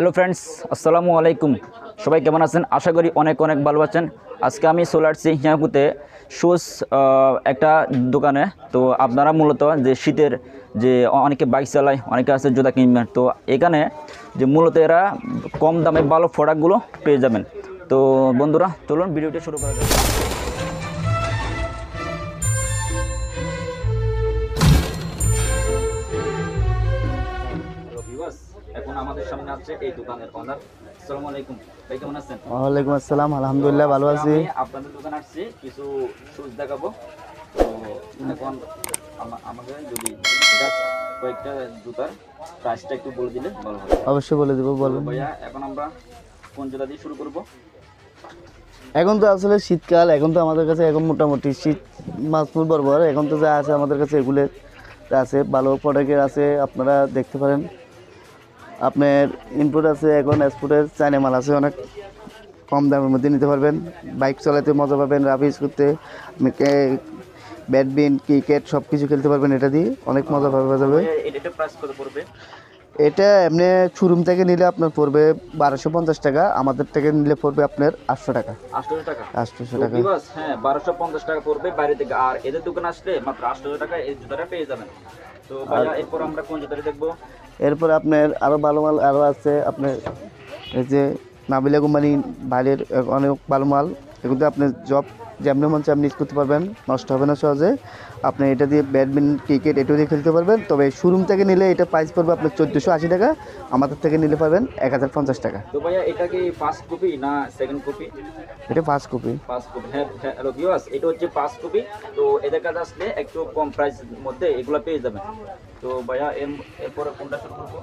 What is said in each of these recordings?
Hello friends, আসসালামু আলাইকুম। সবাই কেমন আছেন? আশা করি অনেক অনেক ভালো আছেন। আজকে আমি চলে আসছি হিয়াকুতে শুজ একটা দোকানে। তো আপনারা মূলত যে শীতের যে অনেকে বাইক চালায়, অনেকে আছে জুতা কিনবেন, তো এখানে যে মূলত এরা কম দামে ভালো প্রোডাক্টগুলো পেয়ে যাবেন। তো বন্ধুরা, চলুন ভিডিওটি শুরু করা যাক। এখন আমাদের সামনে আছে এই দোকানের ওনার। আসসালামু আলাইকুম ভাই, কেমন আছেন? ওয়ালাইকুম আসসালাম, আলহামদুলিল্লাহ ভালো আছি। আমি আপনাদের দোকানে আসছি, কিছু শুজ দেখাবো। তো এখন আমাদের যদি জাস্ট কয়েকটা জুতার প্রাইসটা একটু বলে দিলে ভালো হয়। অবশ্যই বলে দেবো, বলুন ভাইয়া, এখন আমরা কোন জুতা দিয়ে শুরু করব? এখন তো আসলে শীতকাল, এখন তো আমাদের কাছে এখন মোটামুটি শীত মাস ফুল বরাবর এখন তো যা আছে আমাদের কাছে এগুলো আছে, ভালো প্রোডাক্টের আছে, আপনারা দেখতে পারেন। আপনার ইনপুট আছে, এখন এক্সপোর্টের চাইনা মাল আছে, অনেক কম দামের মধ্যে নিতে পারবেন। বাইক চালাতে মজা পাবেন, রাফিজ করতে, ব্যাডমিন্টন, ক্রিকেট সব কিছু খেলতে পারবেন, এটা দিয়ে অনেক মজা পাওয়া যাবে। এটা প্রাইস কত পড়বে? এটা এমনি শোরুম থেকে নিলে আপনার পড়বে 1250 টাকা, আমাদের থেকে নিলে পড়বে আপনার 800 টাকা। 800 টাকা? 800 টাকা, হ্যাঁ, 1250 টাকা পড়বে বাইরে থেকে। আর এদের দোকানে আসলে মাত্র 800 টাকা এই জুতাটা পেয়ে যাবেন। তো ভাইয়া, এরপর আমরা কোন জুতাটা দেখবো? এরপর আপনার আরও ভালো মাল আরও আছে। আপনার এই যে নাবিলা কোম্পানি বাইরের অনেক ভালো মাল, এগুলো আপনি জব যেমনি মন চায় আপনি ইউজ করতে পারবেন, নষ্ট হবে না সহজে। আপনি এটা দিয়ে ব্যাডমিন্টন, ক্রিকেট এটাও দিয়ে খেলতে পারবেন। তবে শোরুম থেকে নিলে এটা প্রাইস পড়বে আপনার 1480 টাকা, আমাদের থেকে নিলে পাবেন 1050 টাকা। তো ভাইয়া, এটা কি ফার্স্ট কপি না সেকেন্ড কপি? এটা ফার্স্ট কপি। ফার্স্ট কপি, হ্যাঁ। হ্যালো ভিউয়ার্স, এটা হচ্ছে ফার্স্ট কপি। তো এদের কাছে আসলে একটু কম প্রাইসের মধ্যে এগুলো পেয়ে যাবেন। তো ভাইয়া, এরপরে কোনটা শুরু করবো?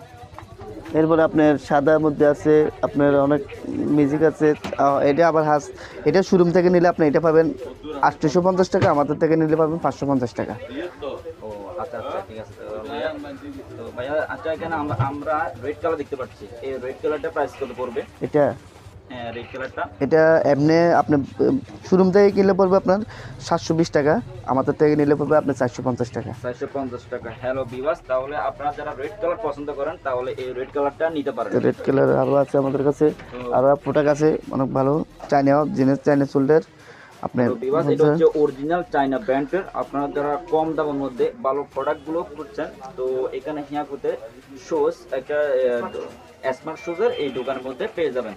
এরপরে আপনার সাদার মধ্যে আছে, আপনার অনেক মিউজিক আছে। এটা আবার এটা শোরুম থেকে নিলে আপনি এটা পাবেন 850 টাকা, আমাদের থেকে নিলে পাবেন 550 টাকা। ও আচ্ছা আচ্ছা, ঠিক আছে। তো ভাইয়া, আচ্ছা, এখানে আমরা রেড কালার দেখতে পাচ্ছি। এই রেড কালারটা প্রাইস কত পড়বে? এটা হ্যাঁ, রেড কালারটা। এটা এমনি আপনি শোরুম থেকে কিনলে পড়বে আপনার 720 টাকা, আমাদের থেকে নিলে পড়বে আপনার 450 টাকা। 450 টাকা। হ্যালো ভিউয়ার্স, তাহলে আপনারা যারা রেড কালার পছন্দ করেন তাহলে এই রেড কালারটা নিতে পারেন। রেড কালার আরও আছে আমাদের কাছে, আরও প্রোডাক্ট আছে অনেক ভালো। চাইনা জিনিস, চাইনা শোল্ডার আপনার। এটা হচ্ছে অরিজিনাল চাইনা ব্র্যান্ডের। আপনারা যারা কম দামের মধ্যে ভালো প্রোডাক্টগুলো খুঁজছেন, তো এখানে হিয়াকুতে শুজ, একটা স্মার্ট শুজের এই দোকানের মধ্যে পেয়ে যাবেন।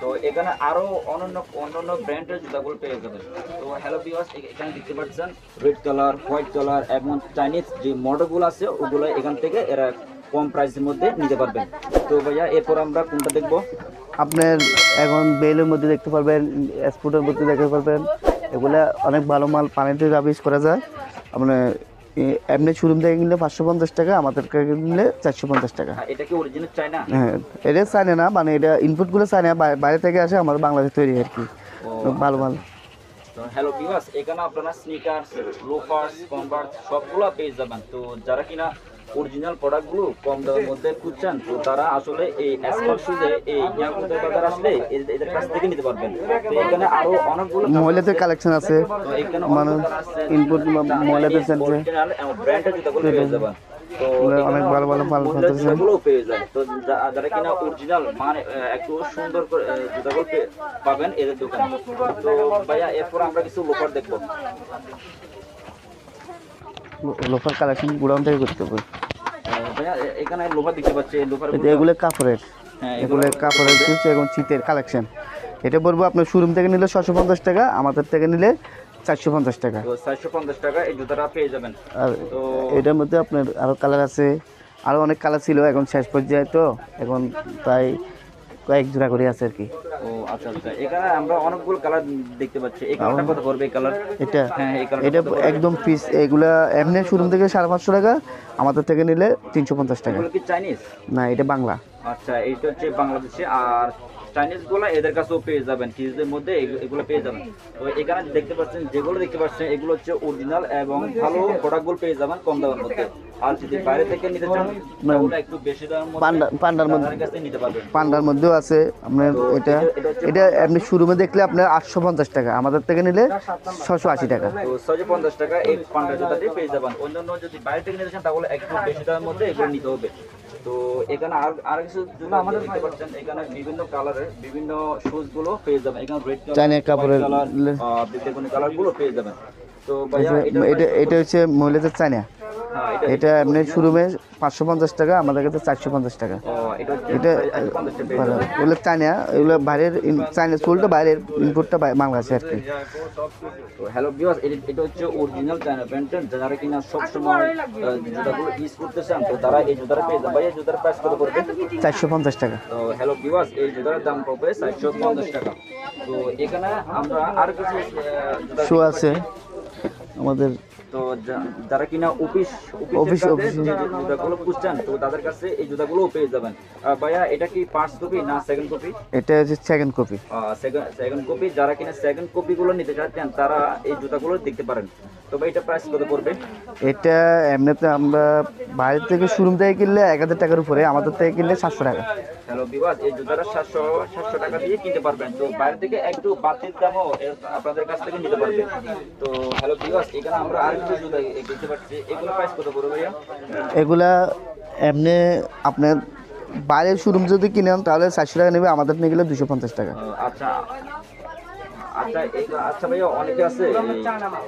তো এখানে আরো অন্যান্য ব্র্যান্ডের জুতাগুলো পেয়ে যাবেন। তো হ্যালো ভিউয়ার্স, এখানে দেখতে পাচ্ছেন রেড কালার, হোয়াইট কালার এবং চাইনিজ যে মডেলগুলো আছে ওগুলো এখান থেকে এরা কম প্রাইসের মধ্যে নিতে পারবেন। তো ভাইয়া, এরপর আমরা কোনটা দেখবো? আপনার এখন বেলের মধ্যে দেখতে পারবেন, স্পোর্টের মধ্যে দেখতে পারবেন, এগুলা অনেক ভালো মাল, পানিতে রাবিশ করা যায়। আপনার এমনি শোরুম থেকে কিনলে 550 টাকা, আমাদের থেকে কিনলে 450 টাকা। এটা কি অরিজিনাল চাইনা? হ্যাঁ, এটা চাইনা না, মানে এটা ইনপুটগুলো চাইনা, বাইরে থেকে আসে, আমাদের বাংলাদেশ তৈরি আর কি, ভালো মাল। তো হ্যালো ভিউয়ার্স, এখানে আপনারা স্নিকার্স, লোফার্স, কনভার্স সবগুলো পেয়ে যাবেন। তো যারা কিনা অরিজিনাল প্রোডাক্টগুলো কম দামের মধ্যে খুঁজছেন, তো তারা আসলে এই স্মার্ট শুজে এই হিয়াকুতে বাজার আসলে এদের কাছ থেকে নিতে পারবেন। তো এখানে আরো অনেকগুলো মহিলাদের কালেকশন আছে, তো এখানে মানে ইনপুট মহিলাদের সেন্টারে অরিজিনাল এবং ব্র্যান্ডের জুতাগুলো পেয়ে যাবেন। তো অনেক ভালো ভালো মাল জুতাগুলো পেয়ে যায়। তো যারা কিনা অরিজিনাল মানে একটু সুন্দর করে জুতাগুলো পাবেন এদের দোকানে। তো ভাইয়া, এরপর আমরা কিছু লোফার দেখবো। লোফার কালেকশন গোডাউন থেকে করতে হবে। ভাইয়া, এখানে লোফার দেখতে পাচ্ছি। লোফার এগুলো কাপড়ের, এগুলো কাপড়ের এবং শীতের কালেকশন। এটা বলবো আপনার শোরুম থেকে নিলে 650 টাকা, আমাদের থেকে নিলে 450 টাকা। 450 টাকা এই জুতাটা পেয়ে যাবেন। আর এটার মধ্যে আপনার আরও কালার আছে, আরও অনেক কালার ছিল, এখন শেষ পর্যায়ে তো এখন প্রায় কয়েক জোড়া করে আছে আর কি। ও আচ্ছা আচ্ছা, এখানে আমরা অনেকগুলো কালার দেখতে পাচ্ছি। এই কালারটা কত পড়বে? এই কালার এটা, হ্যাঁ, এটা একদম পিস। এগুলা এমনি শোরুম থেকে 550 টাকা, আমাদের থেকে নিলে 350 টাকা। এগুলো কি চাইনিজ? না, এটা বাংলা। আচ্ছা, এইটা হচ্ছে বাংলাদেশে। আর চাইনিজ গুলো এদের কাছেও পেয়ে যাবেন, কিসের মধ্যে এগুলো পেয়ে যাবেন। তো এখানে দেখতে পাচ্ছেন, যেগুলো দেখতে পাচ্ছেন এগুলো হচ্ছে অরিজিনাল এবং ভালো প্রোডাক্টগুলো পেয়ে যাবেন কম দামের মধ্যে। আর যদি বাইরে থেকে নিতে চান তাহলে একটু বেশি দামের মধ্যে পান্ডার মধ্যে তাদের কাছে নিতে পারবেন। পান্ডার মধ্যেও আছে আপনার তো এটা এটা আপনি শোরুমে দেখলে আপনার 850 টাকা, আমাদের থেকে নিলে 680 টাকা। তো 650 টাকা এই পান্ডা জুতাটি পেয়ে যাবেন। অন্যান্য যদি বাইরে থেকে নিতে চান তাহলে একটু বেশি দামের মধ্যে এগুলো নিতে হবে। তো এখানে আর কিছু জুতা আমাদের দেখতে পাচ্ছেন, এখানে বিভিন্ন কালারের বিভিন্ন শুজ গুলো পেয়ে যাবেন। এখানে রেড চাইনা কাপড়ের কালার, বেগুনি কালার গুলো পেয়ে যাবেন। তো ভাইয়া এটা এটা হচ্ছে মহিলাদের চাইনা, হ্যাঁ, এটা এমনি শোরুমে 550 টাকা, আমাদের কাছে 450 টাকা। এটা হচ্ছে এটা 50 পেয়ে যাবেন। এগুলো চাইনা, এগুলো বাইরের চাইনা সোলটা বাইরের, ইনপুটটা বাংলাদেশে আর কি। তো হ্যালো ভিউয়ার্স, এটা হচ্ছে অরিজিনাল চায়না প্যান্টের, যারা কিনা সব সময় জুতাগুলো ইউজ করতে চান তো তারা এই জুতাটা পেয়ে যাবে। ভাই এই জুতার প্রাইস কত পড়বে? 450 টাকা। তো হ্যালো ভিউয়ার্স, এই জুতার দাম পড়বে 450 টাকা। তো এখানে আমরা আর কিছু জুতা শু আছে আমাদের। তো যারা কিনা অফিস জুতাগুলো খুঁজছেন তো তাদের কাছে এই জুতাগুলো পেয়ে যাবেন। ভাইয়া এটা কি ফার্স্ট কপি না সেকেন্ড কপি? এটা হচ্ছে সেকেন্ড কপি। সেকেন্ড কপি, যারা কিনা সেকেন্ড কপি গুলো নিতে চাচ্ছেন তারা এই জুতাগুলো দেখতে পারেন। তবে এটা প্রাইস কত পড়বে? এটা এমনিতে আমরা বাইরে থেকে শোরুম থেকে কিনলে 1000 টাকার উপরে, আমাদের থেকে কিনলে 700 টাকা। হ্যালো ভিউয়ার্স, এই জুতাটা 700 টাকা দিয়ে কিনতে পারবেন। তো বাইরে থেকে একটু বাড়তির দামও আপনাদের কাছ থেকে নিতে পারবেন। তো হ্যালো ভিউয়ার্স, এখানে আমরা আর কিছু জুতা দেখতে পাচ্ছি, এগুলো প্রাইস কত পড়বে ভাইয়া? এগুলা এমনি আপনার বাইরের শোরুম যদি কিনেন তাহলে 400 টাকা নেবে, আমাদের নিয়ে গেলে 250 টাকা। আচ্ছা আচ্ছা আচ্ছা ভাইয়া, অনেকে আছে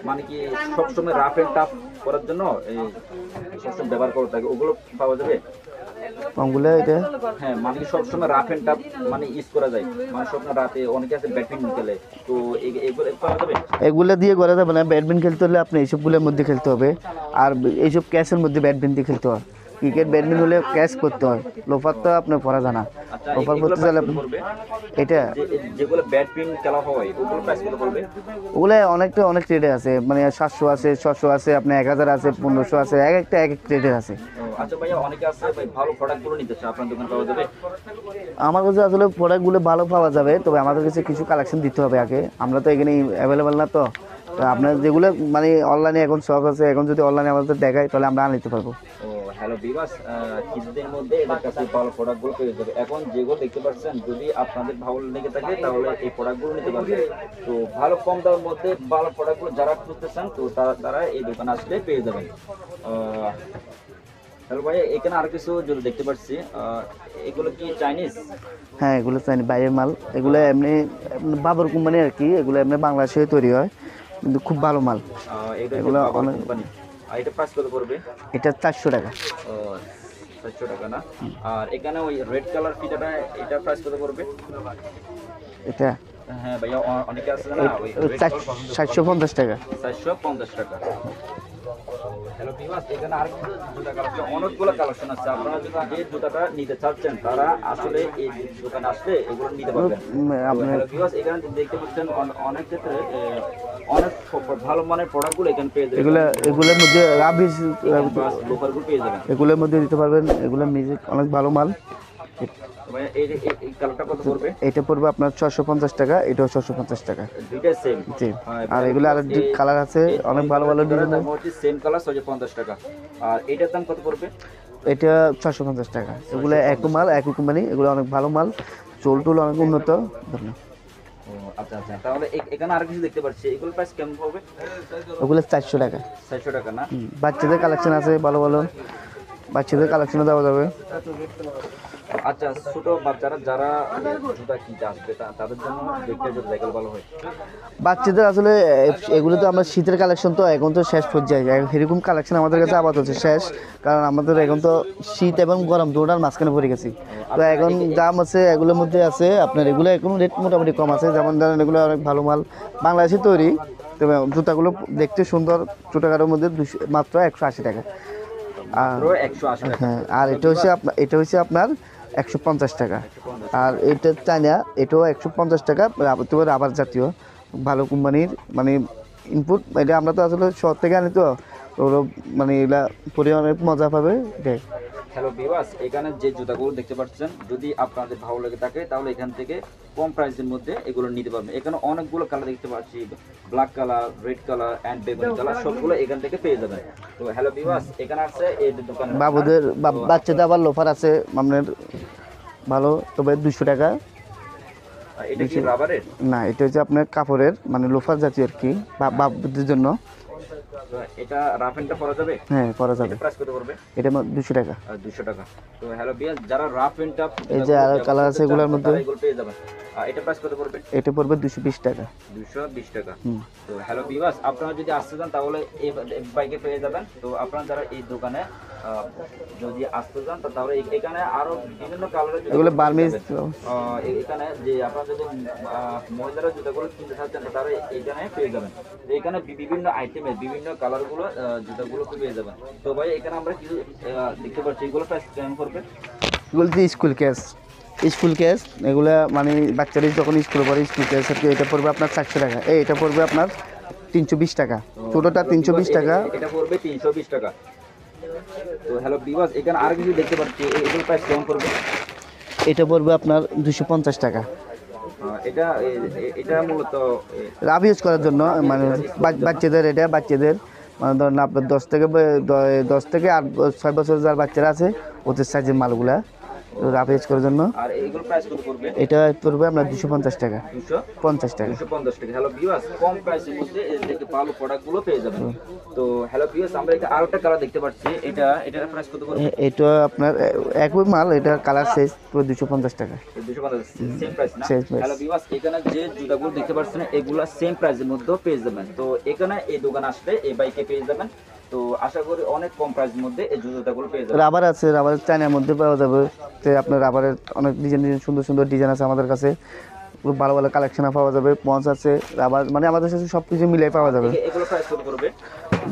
মানে কি সবসময় রাফ এন্ড টাফ করার জন্য সবসময় ব্যবহার করে থাকে, ওগুলো পাওয়া যাবে? ওগুলো এটা হ্যাঁ, মানে কি সবসময় রাফ এন্ড টাফ মানে ইউজ করা যায়, মানে সবসময় রাতে অনেকে আছে ব্যাডমিন্টন খেলে, তো এগুলো পাওয়া যাবে? এগুলো দিয়ে করা যাবে না, ব্যাডমিন্টন খেলতে হলে আপনি এইসবগুলোর মধ্যে খেলতে হবে, আর এইসব ক্যাশের মধ্যে ব্যাডমিন্টন দিয়ে খেলতে হয়। ক্রিকেট ব্যাডমিন্টন হলে ক্যাশ করতে হয়, লোফার তো আপনার পড়া জানা। আচ্ছা, লোফার এগুলো করতে চাইলে price কত পড়বে? এটা যেগুলো ব্যাডমিন্টন খেলা হয় ওগুলো প্রাইস কত পড়বে? ওগুলো অনেক রেটে আছে, মানে 700 আছে, 600 আছে, আপনার 1000 আছে, 1500 আছে, এক একটা এক এক রেটের আছে। আচ্ছা ভাইয়া, অনেকে আছে ভাই ভালো প্রোডাক্টগুলো নিতে চায়, আপনার দোকান পাওয়া যাবে? আমার কাছে আসলে প্রোডাক্টগুলো ভালো পাওয়া যাবে, তবে আমাদের কাছে কিছু কালেকশন দিতে হবে আগে, আমরা তো এখানে অ্যাভেলেবেল না। তো আপনার যেগুলো মানে অনলাইনে এখন শখ আছে, এখন যদি অনলাইনে আমাদের দেখায় তাহলে আমরা আনতে পারবো। ও হ্যালো ভিউয়ার্স, কিছুদিনের মধ্যে এদের কাছে ভালো প্রোডাক্টগুলো পেয়ে যাবে। এখন যেগুলো দেখতে পাচ্ছেন, যদি আপনাদের ভালো লেগে থাকে তাহলে এই প্রোডাক্টগুলো নিতে পারবেন। তো ভালো কম দামের মধ্যে ভালো প্রোডাক্টগুলো যারা খুঁজতেছেন তো তারা এই দোকানে আসলে পেয়ে যাবেন। হ্যালো ভাই, এখানে আর কিছু যদি দেখতে পাচ্ছি, এগুলো কি চাইনিজ? হ্যাঁ, এগুলো চাইনি বাইরের মাল, এগুলো এমনি বাবর কোম্পানি আর কি, এগুলো এমনি বাংলাদেশে তৈরি হয়, কিন্তু খুব ভালো মাল। এগুলো অনেক কোম্পানি। আর এটা প্রাইস কত পড়বে? এটা 400 টাকা। ও 400 টাকা না? আর এখানে ওই রেড কালার ফিতাটা, এটা প্রাইস কত পড়বে? এটা হ্যাঁ ভাইয়া, অনেকে আছে না ওই 750 টাকা। 450 টাকা। হ্যালো ভিউয়ার্স, এখানে আর কিছু জুতা কালেকশন, অনেকগুলো কালেকশন আছে। আপনারা যদি যে জুতাটা নিতে চাচ্ছেন তারা আসলে এই দোকানে আসলে এগুলো নিতে পারবেন। হ্যালো ভিউয়ার্স, এখানে দেখতে পাচ্ছেন অনেক ক্ষেত্রে অনেক ভালো মানের প্রোডাক্টগুলো এখানে পেয়ে যাবেন। এগুলোর মধ্যে রাবিশ লোফারগুলো পেয়ে যাবেন। এগুলোর মধ্যে দিতে পারবেন, এগুলো মিউজিক অনেক ভালো মাল। ভাইয়া এই কালারটা কত পড়বে? এটা পড়বে আপনার 650 টাকা, এটাও 650 টাকা। দুইটা সেম। জি, আর এগুলো আর কালার আছে, অনেক ভালো ভালো ডিজাইন। সেম কালার 650 টাকা। আর এটার দাম কত পড়বে? এটা 650 টাকা। এগুলো একই মাল, একই কোম্পানি, এগুলো অনেক ভালো মাল, চোল টোল অনেক উন্নত। ও আচ্ছা আচ্ছা, তাহলে এখানে আর কিছু দেখতে পাচ্ছি, এগুলো প্রাইস কেমন হবে? ওগুলো 400 টাকা। 400 টাকা না? বাচ্চাদের কালেকশন আছে ভালো ভালো, বাচ্চাদের কালেকশনও দেওয়া যাবে। আচ্ছা, ছোট বাচ্চারা যারা জুতা কিনতে আসবে তাদের জন্য দেখতে যদি সাইকেল ভালো হয়। বাচ্চাদের আসলে এগুলো তো আমরা শীতের কালেকশন, তো এখন তো শেষ পর্যায়ে, এরকম কালেকশন আমাদের কাছে আপাতত শেষ, কারণ আমাদের এখন তো শীত এবং গরম দুটার মাঝখানে পড়ে গেছি। তো এখন দাম আছে এগুলোর মধ্যে আছে আপনার, এগুলো এখন রেট মোটামুটি কম আছে, যেমন ধরেন এগুলো অনেক ভালো মাল, বাংলাদেশে তৈরি, তবে জুতাগুলো দেখতে সুন্দর, ছোটোখাটোর মধ্যে মাত্র 180 টাকা। হ্যাঁ, আর এটা হচ্ছে আপনার 150 টাকা। আর এটা চায়না, এটাও 150 টাকা, তবে রাবার জাতীয় ভালো কোম্পানির, মানে ইনপুট। এটা আমরা তো আসলে শহর থেকে আনি, তো ওরা মানে এগুলা পরে অনেক মজা পাবে। হ্যালো ভিউয়ার্স, এখানে যে জুতাগুলো দেখতে পাচ্ছেন, যদি আপনাদের ভালো লেগে থাকে তাহলে এখান থেকে কম প্রাইসের মধ্যে এগুলো নিতে পারবেন। এখানে অনেকগুলো কালার দেখতে পাচ্ছি, black colour, red colour and বেগুনি কালার, সবগুলো এখান থেকে পেয়ে যাবেন। তো হ্যালো ভিউয়ার্স, এখানে আছে এই দোকানে বাবুদের বাচ্চাদের আবার লোফার আছে আপনার ভালো, তবে 200 টাকা। এটা কি রাবারের? না, এটা হচ্ছে আপনার কাপড়ের, মানে লোফার জাতীয় আর কি, বাবুদের জন্য। তো এটা রাফ এন্ডটা পরা যাবে? হ্যাঁ, পরা যাবে। প্রাইস কত পড়বে? এটা 200 টাকা। 200 টাকা। তো হ্যালো ভিউয়ার্স, যারা রাফ এন্ডটা এই যে আর কালার আছে এগুলোর মধ্যে, এগুলো পেয়ে যাবেন। এটা প্রাইস কত পড়বে? এটা পড়বে 220 টাকা। 220 টাকা। তো হ্যালো ভিউয়ার্স, আপনারা যদি আসতে চান তাহলে এই বাইকে পেয়ে যাবেন। তো আপনারা যারা এই দোকানে যদি আসতে চান তাহলে এখানে আরো বিভিন্ন কালারের এগুলো বার্মিজ। এখানে যে আপনারা যদি মহিলারা জুতাগুলো কিনতে চাচ্ছেন তারা এখানে পেয়ে যাবেন। তো এখানে বিভিন্ন আইটেমের বিভিন্ন কালারগুলো জুতাগুলো পেয়ে যাবেন। তো ভাই এখানে আমরা কিছু দেখতে পাচ্ছি, এগুলো প্রাইস কেমন করবে? এগুলো যে স্কুল কেস এগুলো, মানে বাচ্চারা যখন স্কুলে পড়ে স্কুল কেস আর কি, এটা পড়বে আপনার 400 টাকা। এটা পড়বে আপনার 320 টাকা, ছোটোটা 320 টাকা। এটা পড়বে 320 টাকা। তো হ্যালো ভিউয়ার্স, এখানে আর কিছু দেখতে পাচ্ছি, এগুলো প্রাইস কেমন করবে? এটা পড়বে আপনার 250 টাকা। এটা এটা মূলত রাব ইউজ করার জন্য, মানে বাচ্চাদের, এটা বাচ্চাদের মানে ধরেন আপনার 10 থেকে 6 বছর যার বাচ্চারা আছে ওদের সাইজের মালগুলা রাব ইউজ করার জন্য। আর এইগুলো প্রাইস কত পড়বে? এটা পড়বে আপনার 250 টাকা। 250 টাকা। 250 টাকা। হ্যালো ভিউয়ার্স, কম প্রাইসের মধ্যে এই থেকে ভালো প্রোডাক্টগুলো পেয়ে যাবেন। তো হ্যালো ভিউয়ার্স, আমরা এটা আরেকটা কালার দেখতে পাচ্ছি, এটার প্রাইস কত পড়বে? এটা আপনার একই মাল, এটা কালার সাইজ পুরো 250 টাকা। 250 সেম প্রাইস না? Same price. হ্যালো ভিউয়ার্স, এখানে যে জুতাগুলো দেখতে পাচ্ছেন এগুলা সেম প্রাইসের মধ্যেও পেয়ে যাবেন। তো এখানে এই দোকান আসলে এই বাইকে পেয়ে যাবেন। তো আশা করি অনেক কম প্রাইসের মধ্যে এই জুতাগুলো পেয়ে যাবেন। রাবার আছে, রাবারের চায়নার মধ্যে পাওয়া যাবে। তো আপনার রাবারের অনেক ডিজাইন সুন্দর ডিজাইন আছে আমাদের কাছে, ভালো কালেকশন পাওয়া যাবে। পঞ্চ আছে, রাবার, মানে আমাদের সাথে সব কিছু মিলাই পাওয়া যাবে। এগুলো প্রাইস কত করবে?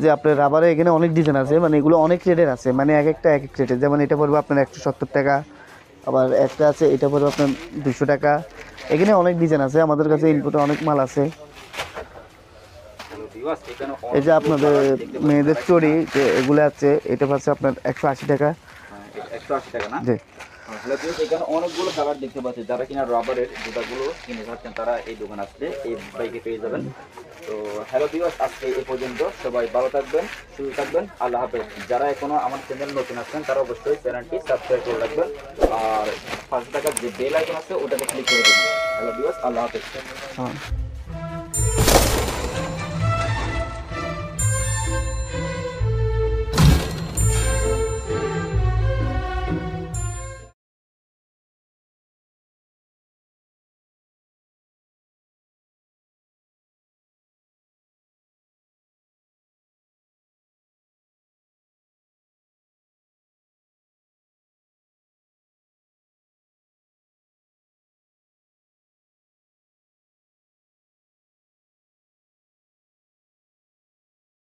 যে আপনার রাবারে এখানে অনেক ডিজাইন আছে, মানে এগুলো অনেক রেটের আছে, মানে এক একটা রেটের। যেমন এটা পড়বে আপনার 170 টাকা, আবার একটা আছে এটা পড়বে আপনার 200 টাকা। এখানে অনেক ডিজাইন আছে আমাদের কাছে, ইনপুটে অনেক মাল আছে। এই যে আপনাদের মেয়েদের চড়ি যে এগুলো আছে, এটা পাচ্ছে আপনার 180 টাকা। 180 টাকা না? জি। হ্যালো ভিউয়ার্স, এখানে অনেকগুলো কালার দেখতে পাচ্ছি। যারা কিনা রাবারের জুতাগুলো কিনে থাকছেন তারা এই দোকান আসলে এই বাইকে পেয়ে যাবেন। তো হ্যালো ভিউয়ার্স, আজকে এই পর্যন্ত। সবাই ভালো থাকবেন, সুস্থ থাকবেন। আল্লাহ হাফেজ। যারা এখনো আমার চ্যানেল নতুন আসছেন তারা অবশ্যই চ্যানেলটি সাবস্ক্রাইব করে রাখবেন, আর 5 টাকার যে বেল আইকন আছে ওটাকে ক্লিক করে দেবেন। হ্যালো ভিউয়ার্স, আল্লাহ হাফেজ। হ্যাঁ।